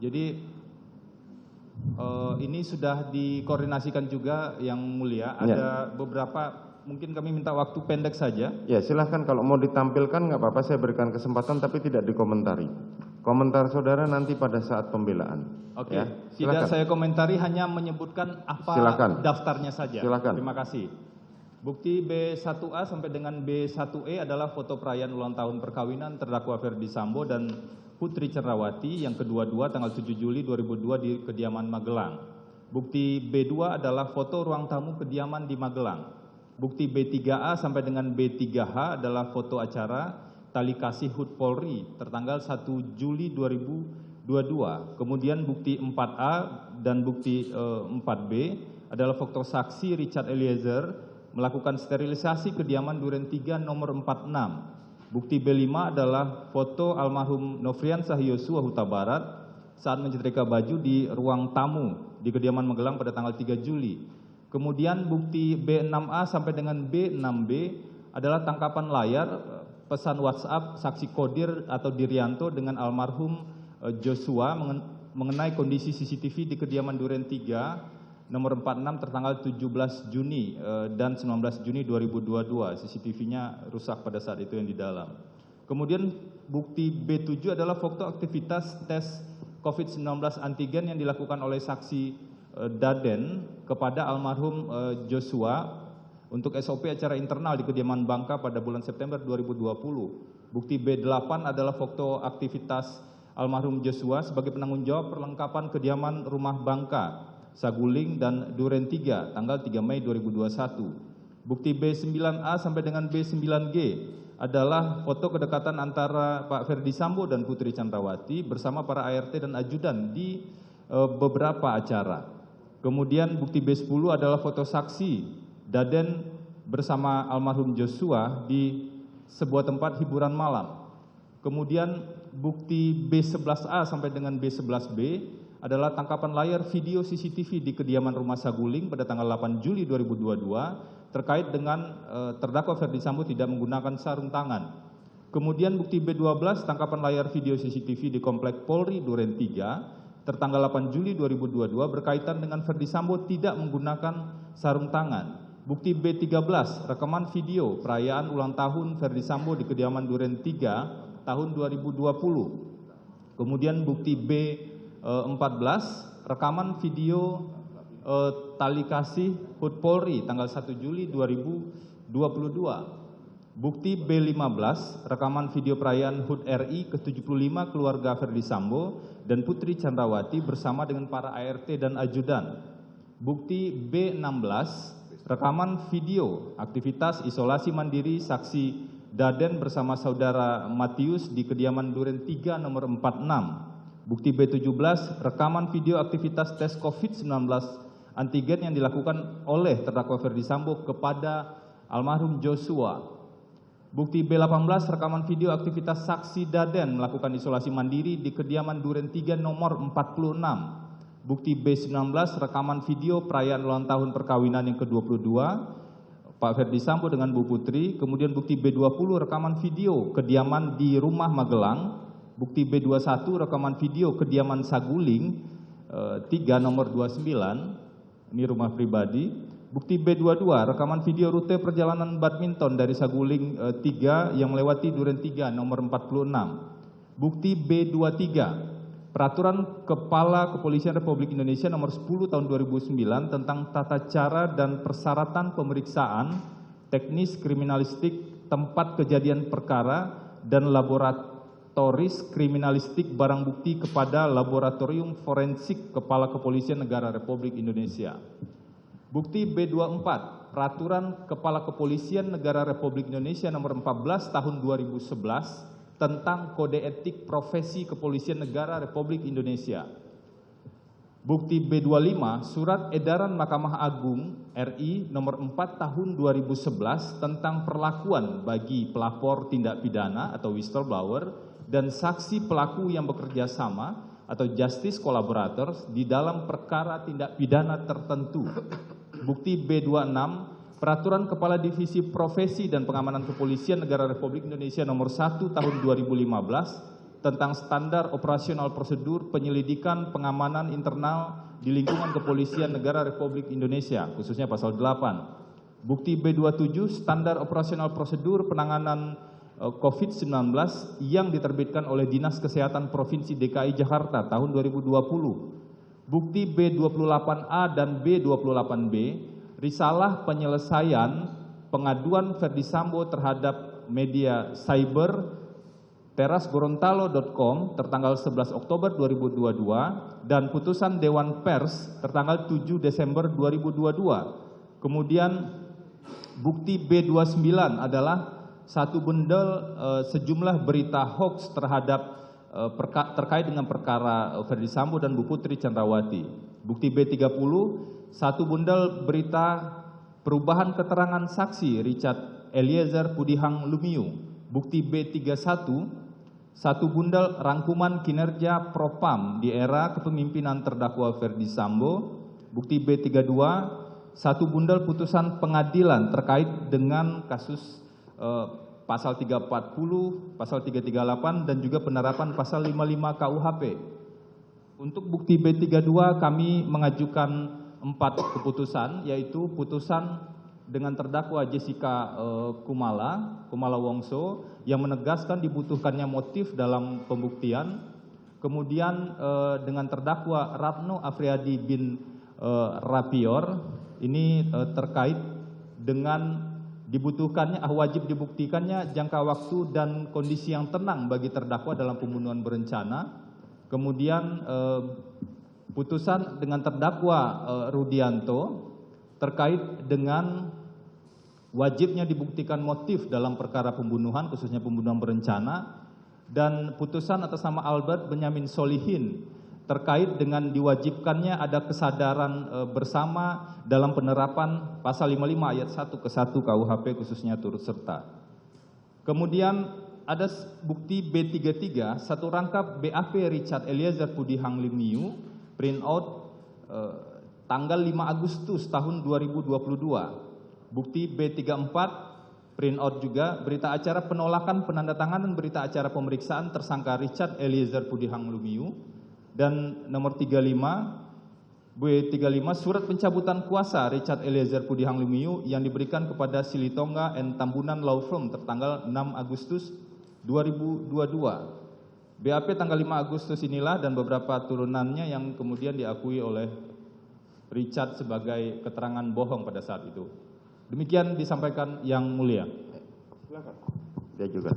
Jadi ini sudah dikoordinasikan juga yang mulia. Ada beberapa, mungkin kami minta waktu pendek saja. Ya silahkan, kalau mau ditampilkan nggak apa-apa, saya berikan kesempatan tapi tidak dikomentari. Komentar saudara nanti pada saat pembelaan. Oke, ya, tidak saya komentari, hanya menyebutkan apa daftarnya saja. Silakan. Terima kasih. Bukti B1A sampai dengan B1E adalah foto perayaan ulang tahun perkawinan terdakwa Ferdi Sambo dan Putri Cenrawati yang kedua-dua tanggal 7 Juli 2002 di kediaman Magelang. Bukti B2 adalah foto ruang tamu kediaman di Magelang. Bukti B3A sampai dengan B3H adalah foto acara tali kasih HUT Polri tertanggal 1 Juli 2022. Kemudian bukti 4A dan bukti 4B adalah foto saksi Richard Eliezer melakukan sterilisasi kediaman Duren 3 nomor 46. Bukti B5 adalah foto almarhum Nofriansah Yosua Huta Barat saat menyetrika baju di ruang tamu di kediaman Magelang pada tanggal 3 Juli. Kemudian bukti B6A sampai dengan B6B adalah tangkapan layar pesan WhatsApp saksi Kodir atau Dirianto dengan almarhum Joshua mengenai kondisi CCTV di kediaman Duren 3 nomor 46 tertanggal 17 Juni dan 19 Juni 2022. CCTV-nya rusak pada saat itu yang di dalam. Kemudian bukti B7 adalah foto aktivitas tes COVID-19 antigen yang dilakukan oleh saksi Daden kepada almarhum Joshua untuk SOP acara internal di kediaman Bangka pada bulan September 2020. Bukti B8 adalah foto aktivitas almarhum Joshua sebagai penanggung jawab perlengkapan kediaman rumah Bangka, Saguling dan Duren 3 tanggal 3 Mei 2021. Bukti B9A sampai dengan B9G adalah foto kedekatan antara Pak Ferdi Sambo dan Putri Chandrawati bersama para ART dan ajudan di beberapa acara. Kemudian bukti B10 adalah foto saksi Daden bersama almarhum Joshua di sebuah tempat hiburan malam. Kemudian bukti B11A sampai dengan B11B adalah tangkapan layar video CCTV di kediaman rumah Saguling pada tanggal 8 Juli 2022 terkait dengan terdakwa Ferdi Sambo tidak menggunakan sarung tangan. Kemudian bukti B12 tangkapan layar video CCTV di Komplek Polri Duren 3 tertanggal 8 Juli 2022 berkaitan dengan Ferdi Sambo tidak menggunakan sarung tangan. Bukti B13 rekaman video perayaan ulang tahun Ferdi Sambo di kediaman Duren 3 tahun 2020. Kemudian bukti B14 rekaman video tali kasih HUT Polri tanggal 1 Juli 2022. Bukti B15 rekaman video perayaan HUT RI ke-75 keluarga Ferdi Sambo dan Putri Chandrawati bersama dengan para ART dan ajudan. Bukti B16 rekaman video aktivitas isolasi mandiri saksi Daden bersama saudara Matius di kediaman Duren 3 nomor 46. Bukti B17 rekaman video aktivitas tes COVID-19 antigen yang dilakukan oleh terdakwa Ferdi Sambo kepada almarhum Joshua. Bukti B18 rekaman video aktivitas saksi Daden melakukan isolasi mandiri di kediaman Duren 3 nomor 46. Bukti B19 rekaman video perayaan ulang tahun perkawinan yang ke-22 Pak Ferdi Sambo dengan Bu Putri. Kemudian bukti B20 rekaman video kediaman di rumah Magelang. Bukti B21 rekaman video kediaman Saguling 3 nomor 29, ini rumah pribadi. Bukti B22 rekaman video rute perjalanan badminton dari Saguling 3 yang melewati Duren 3 nomor 46. Bukti B23 Peraturan Kepala Kepolisian Republik Indonesia nomor 10 tahun 2009 tentang tata cara dan persyaratan pemeriksaan teknis kriminalistik tempat kejadian perkara dan laboratoris kriminalistik barang bukti kepada Laboratorium Forensik Kepala Kepolisian Negara Republik Indonesia. Bukti B24 Peraturan Kepala Kepolisian Negara Republik Indonesia nomor 14 tahun 2011 tentang Kode Etik Profesi Kepolisian Negara Republik Indonesia. Bukti B25 Surat Edaran Mahkamah Agung RI nomor 4 tahun 2011 tentang perlakuan bagi pelapor tindak pidana atau whistleblower dan saksi pelaku yang bekerja sama atau justice collaborators di dalam perkara tindak pidana tertentu. Bukti B26 Peraturan Kepala Divisi Profesi dan Pengamanan Kepolisian Negara Republik Indonesia Nomor 1 Tahun 2015 tentang standar operasional prosedur penyelidikan pengamanan internal di lingkungan Kepolisian Negara Republik Indonesia, khususnya pasal 8. Bukti B27 standar operasional prosedur penanganan COVID-19 yang diterbitkan oleh Dinas Kesehatan Provinsi DKI Jakarta tahun 2020. Bukti B28A dan B28B, risalah penyelesaian pengaduan Ferdi Sambo terhadap media cyber terasgorontalo.com tertanggal 11 Oktober 2022 dan putusan Dewan Pers tertanggal 7 Desember 2022. Kemudian bukti B29 adalah satu bundel sejumlah berita hoax terkait dengan perkara Ferdi Sambo dan Bu Putri Chandrawati. Bukti B30, satu bundel berita perubahan keterangan saksi Richard Eliezer Pudihang Lumiu. Bukti B31, satu bundel rangkuman kinerja Propam di era kepemimpinan terdakwa Ferdi Sambo. Bukti B32, satu bundel putusan pengadilan terkait dengan kasus pasal 340, pasal 338 dan juga penerapan pasal 55 KUHP. Untuk bukti B32 kami mengajukan 4 keputusan, yaitu putusan dengan terdakwa Jessica Kumala Wongso yang menegaskan dibutuhkannya motif dalam pembuktian. Kemudian dengan terdakwa Ratno Afriyadi bin Rapior, ini terkait dengan dibutuhkannya wajib dibuktikannya jangka waktu dan kondisi yang tenang bagi terdakwa dalam pembunuhan berencana. Kemudian putusan dengan terdakwa Rudianto terkait dengan wajibnya dibuktikan motif dalam perkara pembunuhan, khususnya pembunuhan berencana, dan putusan atas nama Albert Benyamin Solihin terkait dengan diwajibkannya ada kesadaran bersama dalam penerapan pasal 55 ayat 1 ke 1 KUHP khususnya turut serta. Kemudian ada bukti B33, satu rangkap BAP Richard Eliezer Pudihang Lumiu, print out tanggal 5 Agustus tahun 2022. Bukti B34, print out juga berita acara penolakan penandatanganan berita acara pemeriksaan tersangka Richard Eliezer Pudihang Lumiu. Dan nomor 35, B35, surat pencabutan kuasa Richard Eliezer Pudihang Lumiu yang diberikan kepada Silitonga and Tambunan Law Firm tertanggal 6 Agustus 2022. BAP tanggal 5 Agustus inilah dan beberapa turunannya yang kemudian diakui oleh Richard sebagai keterangan bohong pada saat itu. Demikian disampaikan Yang Mulia. Silakan. Dia juga.